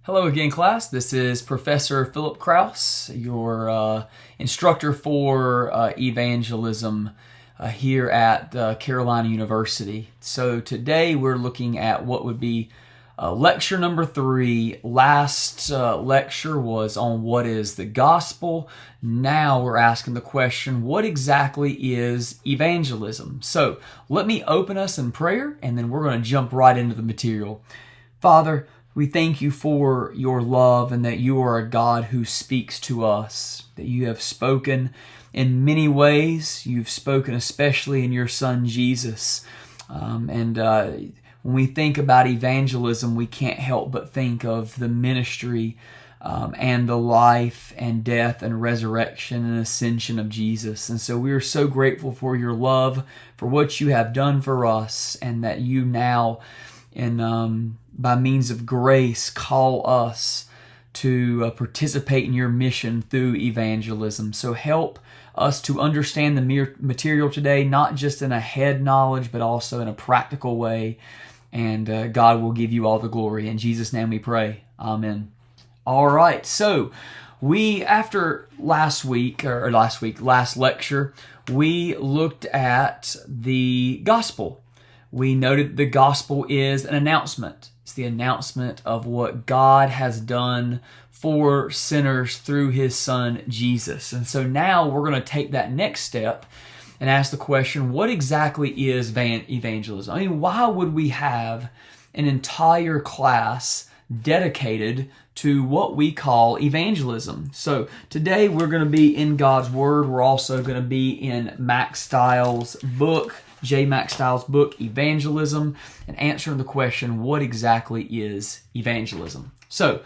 Hello again, class. This is Professor Philip Kraus, your instructor for evangelism here at Carolina University. So today we're looking at what would be lecture number 3. Last lecture was on what is the gospel. Now we're asking the question, what exactly is evangelism? So let me open us in prayer, and then we're going to jump right into the material. Father, we thank you for your love and that you are a God who speaks to us, that you have spoken in many ways. You've spoken especially in your Son, Jesus. When we think about evangelism, we can't help but think of the ministry and the life and death and resurrection and ascension of Jesus. And so we are so grateful for your love, for what you have done for us, and that you now, by means of grace, call us to participate in your mission through evangelism. So help us to understand the material today, not just in a head knowledge, but also in a practical way. And God will give you all the glory. In Jesus' name we pray. Amen. All right. So after last lecture, we looked at the gospel. We noted the gospel is an announcement. It's the announcement of what God has done for sinners through His Son, Jesus. And so now we're going to take that next step and ask the question, what exactly is evangelism? I mean, why would we have an entire class dedicated to what we call evangelism? So today we're going to be in God's Word. We're also going to be in Max Stiles' book, J. Max Stiles' book, Evangelism, and answering the question, what exactly is evangelism? So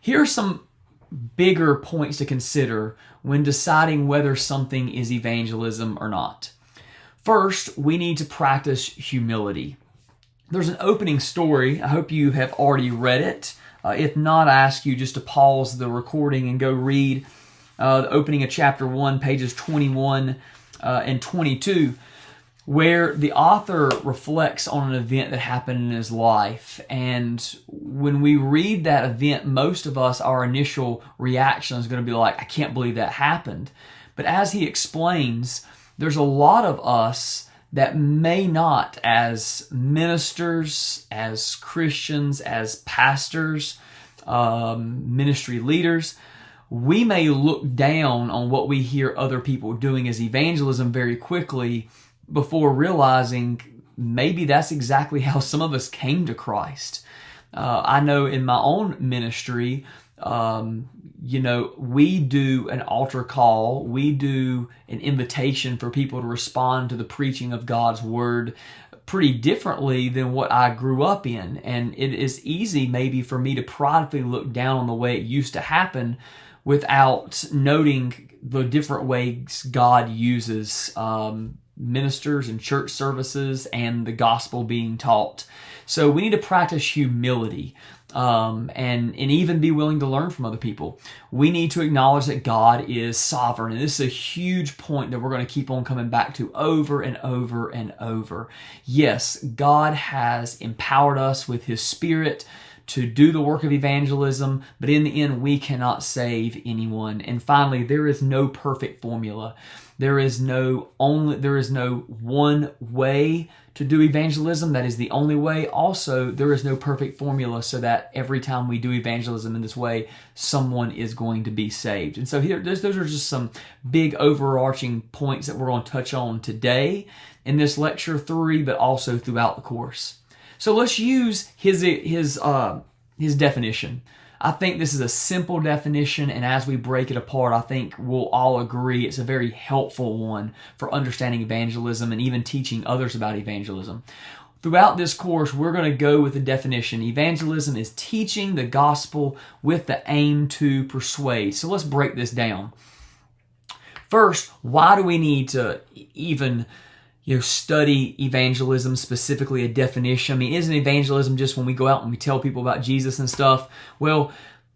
here are some bigger points to consider when deciding whether something is evangelism or not. First, we need to practice humility. There's an opening story. I hope you have already read it. If not, I ask you just to pause the recording and go read the opening of chapter 1, pages 21 and 22, where the author reflects on an event that happened in his life. And when we read that event, most of us, our initial reaction is going to be like, I can't believe that happened. But as he explains, there's a lot of us that may not, as ministers, as Christians, as pastors, ministry leaders, we may look down on what we hear other people doing as evangelism very quickly, before realizing maybe that's exactly how some of us came to Christ. I know in my own ministry, we do an altar call. We do an invitation for people to respond to the preaching of God's Word pretty differently than what I grew up in. And it is easy maybe for me to pridefully look down on the way it used to happen without noting the different ways God uses ministers and church services and the gospel being taught. So we need to practice humility and even be willing to learn from other people. We need to acknowledge that God is sovereign. And this is a huge point that we're going to keep on coming back to over and over and over. Yes, God has empowered us with His Spirit to do the work of evangelism, but in the end, we cannot save anyone. And finally, there is no perfect formula. There is no one way to do evangelism. That is the only way. Also, there is no perfect formula so that every time we do evangelism in this way, someone is going to be saved. And so those are just some big overarching points that we're going to touch on today in this lecture 3, but also throughout the course. So let's use his definition. I think this is a simple definition, and as we break it apart, I think we'll all agree it's a very helpful one for understanding evangelism and even teaching others about evangelism. Throughout this course, we're going to go with the definition. Evangelism is teaching the gospel with the aim to persuade. So let's break this down. First, why do we need to even study evangelism, specifically a definition? I mean, isn't evangelism just when we go out and we tell people about Jesus and stuff? Well,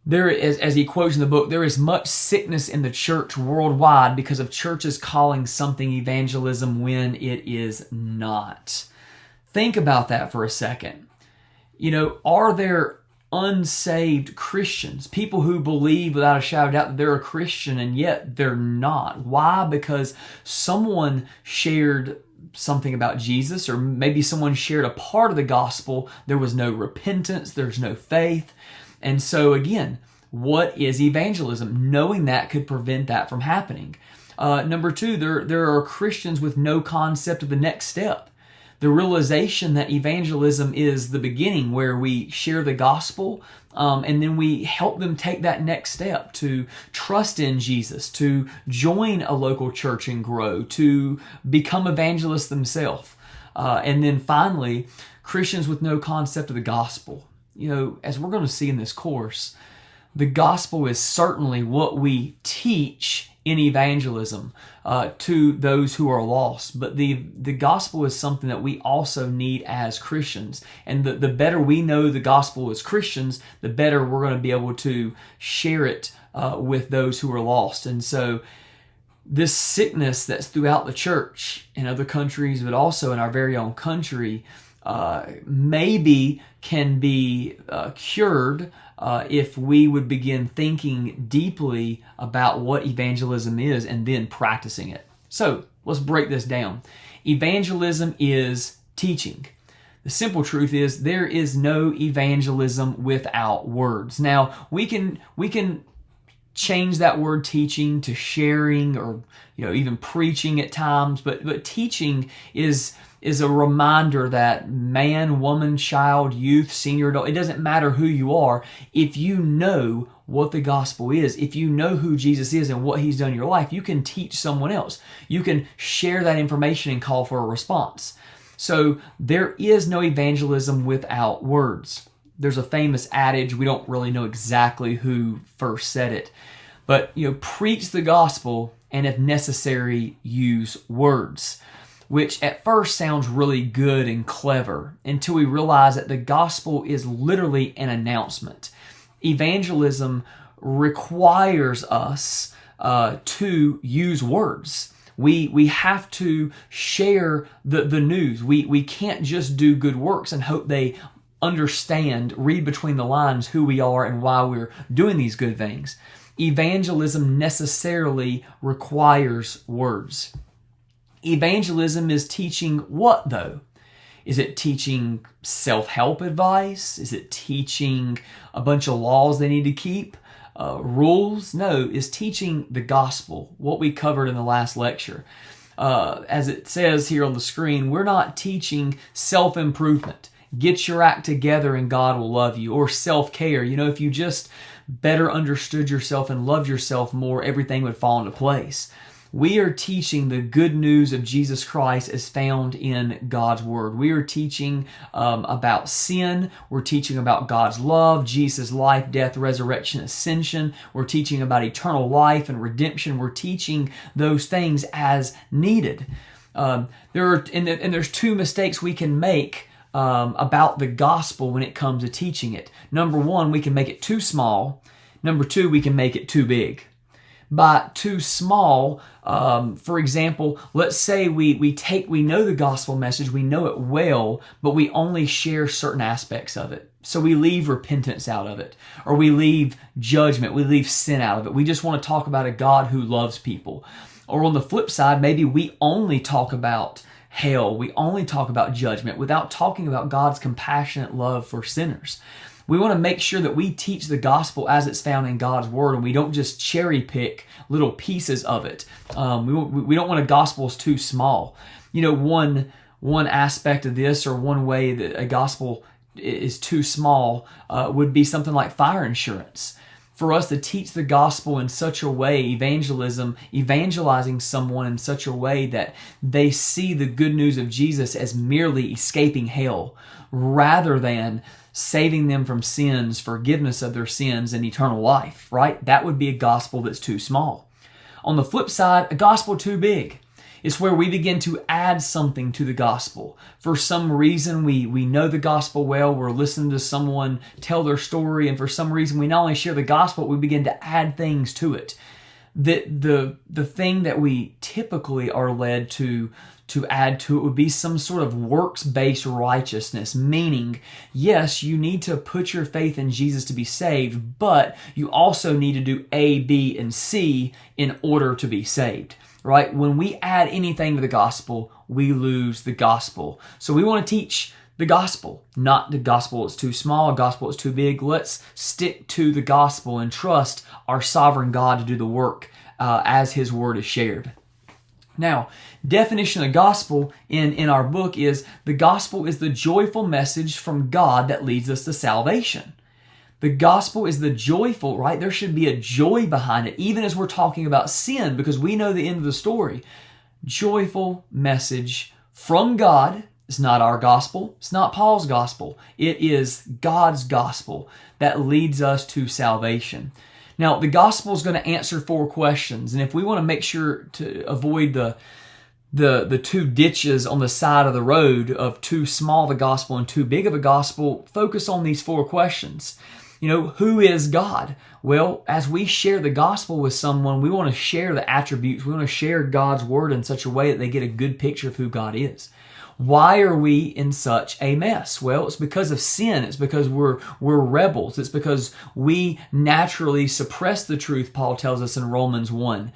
there is, as he quotes in the book, there is much sickness in the church worldwide because of churches calling something evangelism when it is not. Think about that for a second. Are there unsaved Christians, people who believe without a shadow of doubt that they're a Christian and yet they're not. Why? Because someone shared something about Jesus, or maybe someone shared a part of the gospel. There was no repentance, there's no faith. And so again, what is evangelism? Knowing that could prevent that from happening. Number two, there are Christians with no concept of the next step. The realization that evangelism is the beginning, where we share the gospel and then we help them take that next step to trust in Jesus, to join a local church and grow, to become evangelists themselves. And then finally, Christians with no concept of the gospel. You know, as we're going to see in this course, the gospel is certainly what we teach in evangelism to those who are lost. But the gospel is something that we also need as Christians. And the better we know the gospel as Christians, the better we're going to be able to share it with those who are lost. And so this sickness that's throughout the church in other countries, but also in our very own country, maybe can be cured if we would begin thinking deeply about what evangelism is and then practicing it. So let's break this down. Evangelism is teaching. The simple truth is there is no evangelism without words. Now we can change that word teaching to sharing, or even preaching at times, but teaching is a reminder that man, woman, child, youth, senior, adult, it doesn't matter who you are. If you know what the gospel is, if you know who Jesus is and what He's done in your life, you can teach someone else. You can share that information and call for a response. So there is no evangelism without words. There's a famous adage, we don't really know exactly who first said it, but preach the gospel and if necessary, use words. Which at first sounds really good and clever until we realize that the gospel is literally an announcement. Evangelism requires us to use words. We have to share the news. We can't just do good works and hope they understand, read between the lines who we are and why we're doing these good things. Evangelism necessarily requires words. Evangelism is teaching what, though? Is it teaching self-help advice? Is it teaching a bunch of laws they need to keep? Rules? No, it's teaching the gospel, what we covered in the last lecture. As it says here on the screen, we're not teaching self-improvement. Get your act together and God will love you. Or self-care. If you just better understood yourself and loved yourself more, everything would fall into place. We are teaching the good news of Jesus Christ as found in God's Word. We are teaching about sin. We're teaching about God's love, Jesus' life, death, resurrection, ascension. We're teaching about eternal life and redemption. We're teaching those things as needed. There's two mistakes we can make about the gospel when it comes to teaching it. Number one, we can make it too small. Number two, we can make it too big. By too small, for example, let's say we know the gospel message, we know it well, but we only share certain aspects of it. So we leave repentance out of it, or we leave judgment, we leave sin out of it. We just want to talk about a God who loves people. Or on the flip side, maybe we only talk about hell, we only talk about judgment without talking about God's compassionate love for sinners. We want to make sure that we teach the gospel as it's found in God's Word, and we don't just cherry pick little pieces of it. We don't want a gospel that's too small. One aspect of this, or one way that a gospel is too small, would be something like fire insurance. For us to teach the gospel in such a way, evangelizing someone in such a way that they see the good news of Jesus as merely escaping hell, rather than saving them from sins, forgiveness of their sins, and eternal life, right? That would be a gospel that's too small. On the flip side, a gospel too big. It's where we begin to add something to the gospel. For some reason, we know the gospel well, we're listening to someone tell their story, and for some reason, we not only share the gospel, we begin to add things to it. the thing that we typically are led to add to it would be some sort of works-based righteousness, meaning, yes, you need to put your faith in Jesus to be saved, but you also need to do A, B, and C in order to be saved, right? When we add anything to the gospel, we lose the gospel. So we want to teach the gospel, not the gospel is too small, the gospel is too big. Let's stick to the gospel and trust our sovereign God to do the work as His word is shared. Now, definition of gospel in our book is the gospel is the joyful message from God that leads us to salvation. The gospel is the joyful, right? There should be a joy behind it, even as we're talking about sin, because we know the end of the story. Joyful message from God. It's not our gospel. It's not Paul's gospel. It is God's gospel that leads us to salvation. Now, the gospel is going to answer 4 questions, and if we want to make sure to avoid the 2 ditches on the side of the road of too small of a gospel and too big of a gospel, focus on these 4 questions. Who is God? Well, as we share the gospel with someone, we want to share the attributes. We want to share God's word in such a way that they get a good picture of who God is. Why are we in such a mess? Well, it's because of sin. It's because we're rebels. It's because we naturally suppress the truth, Paul tells us in Romans 1,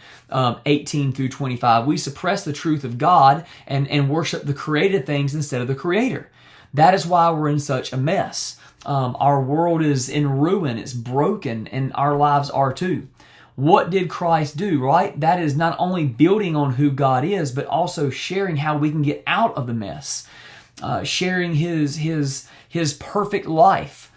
18 through 25. We suppress the truth of God and worship the created things instead of the Creator. That is why we're in such a mess. Our world is in ruin. It's broken, and our lives are too. What did Christ do, right? That is not only building on who God is, but also sharing how we can get out of the mess. Sharing His perfect life,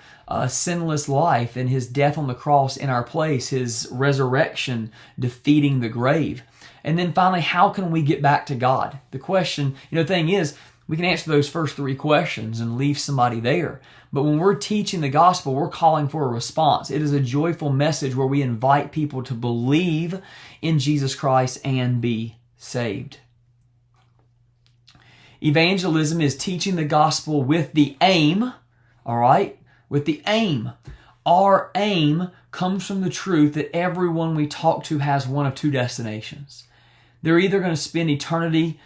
sinless life, and His death on the cross in our place, His resurrection, defeating the grave. And then finally, how can we get back to God? The question, the thing is, we can answer those first 3 questions and leave somebody there. But when we're teaching the gospel, we're calling for a response. It is a joyful message where we invite people to believe in Jesus Christ and be saved. Evangelism is teaching the gospel with the aim, all right? With the aim. Our aim comes from the truth that everyone we talk to has one of 2 destinations. They're either going to spend eternity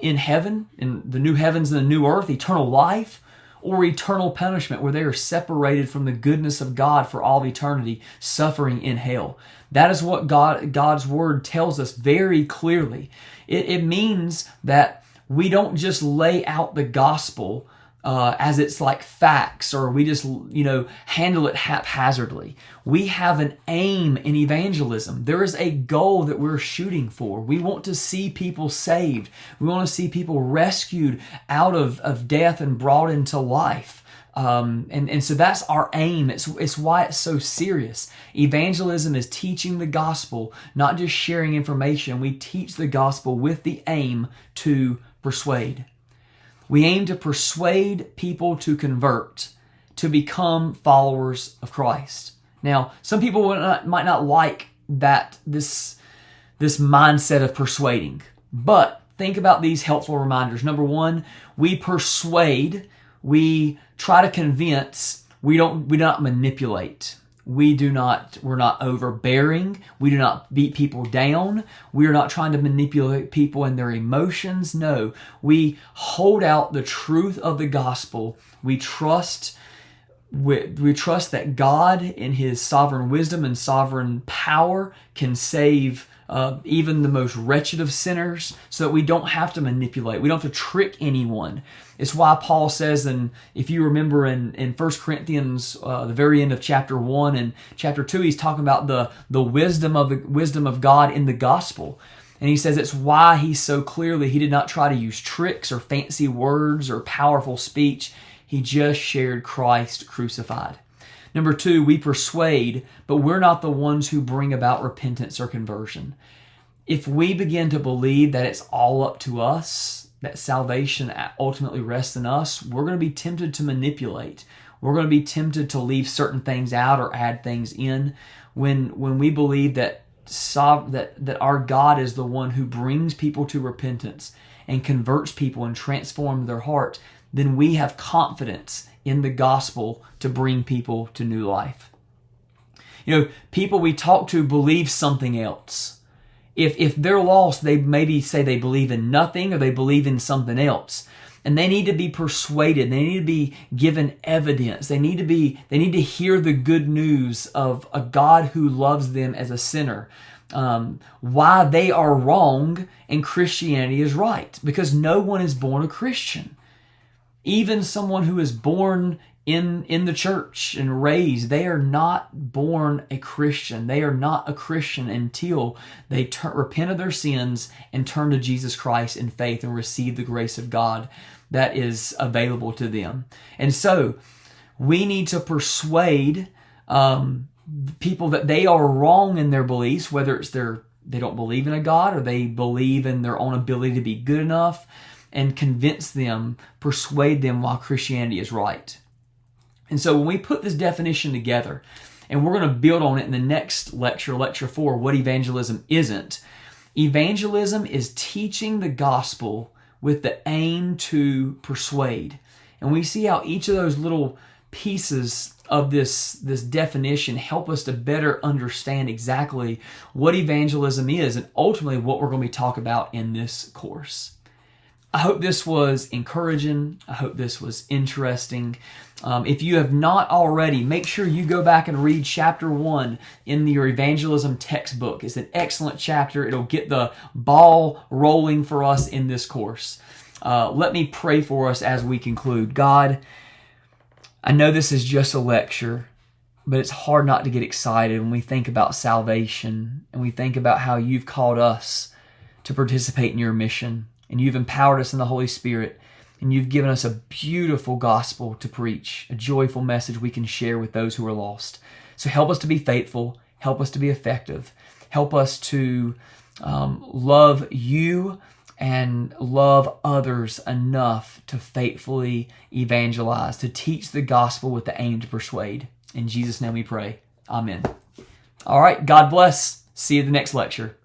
in heaven, in the new heavens and the new earth, eternal life, or eternal punishment where they are separated from the goodness of God for all eternity, suffering in hell. That is what God's Word tells us very clearly. It means that we don't just lay out the gospel as it's like facts, or we just handle it haphazardly. We have an aim in evangelism. There is a goal that we're shooting for. We want to see people saved. We want to see people rescued out of death and brought into life. And so that's our aim. It's why it's so serious. Evangelism is teaching the gospel, not just sharing information. We teach the gospel with the aim to persuade. We aim to persuade people to convert, to become followers of Christ. Now, some people might not like this mindset of persuading, but think about these helpful reminders. Number 1, we persuade, we try to convince, we do not manipulate. We're not overbearing. We do not beat people down. We are not trying to manipulate people and their emotions. No, we hold out the truth of the gospel. We trust that God in His sovereign wisdom and sovereign power can save even the most wretched of sinners, so that we don't have to manipulate. We don't have to trick anyone. It's why Paul says, and if you remember in 1 Corinthians, the very end of chapter 1 and chapter 2, he's talking about the wisdom of God in the gospel. And he says it's why he did not try to use tricks or fancy words or powerful speech. He just shared Christ crucified. Number 2, we persuade, but we're not the ones who bring about repentance or conversion. If we begin to believe that it's all up to us, that salvation ultimately rests in us, we're going to be tempted to manipulate. We're going to be tempted to leave certain things out or add things in. When we believe that our God is the one who brings people to repentance and converts people and transforms their heart, then we have confidence in the gospel to bring people to new life. People we talk to believe something else. If they're lost, they maybe say they believe in nothing or they believe in something else. And they need to be persuaded. They need to be given evidence. They need to hear the good news of a God who loves them as a sinner. Why they are wrong and Christianity is right. Because no one is born a Christian. Even someone who is born in the church and raised, they are not born a Christian. They are not a Christian until they repent of their sins and turn to Jesus Christ in faith and receive the grace of God that is available to them. And so we need to persuade people that they are wrong in their beliefs, whether it's they don't believe in a God or they believe in their own ability to be good enough, and convince them, persuade them why Christianity is right. And so when we put this definition together, and we're going to build on it in the next lecture, Lecture 4, what evangelism isn't. Evangelism is teaching the gospel with the aim to persuade. And we see how each of those little pieces of this definition help us to better understand exactly what evangelism is and ultimately what we're going to be talking about in this course. I hope this was encouraging. I hope this was interesting. If you have not already, make sure you go back and read chapter 1 in your evangelism textbook. It's an excellent chapter. It'll get the ball rolling for us in this course. Let me pray for us as we conclude. God, I know this is just a lecture, but it's hard not to get excited when we think about salvation and we think about how you've called us to participate in your mission. And you've empowered us in the Holy Spirit. And you've given us a beautiful gospel to preach, a joyful message we can share with those who are lost. So help us to be faithful. Help us to be effective. Help us to love you and love others enough to faithfully evangelize, to teach the gospel with the aim to persuade. In Jesus' name we pray. Amen. All right. God bless. See you at the next lecture.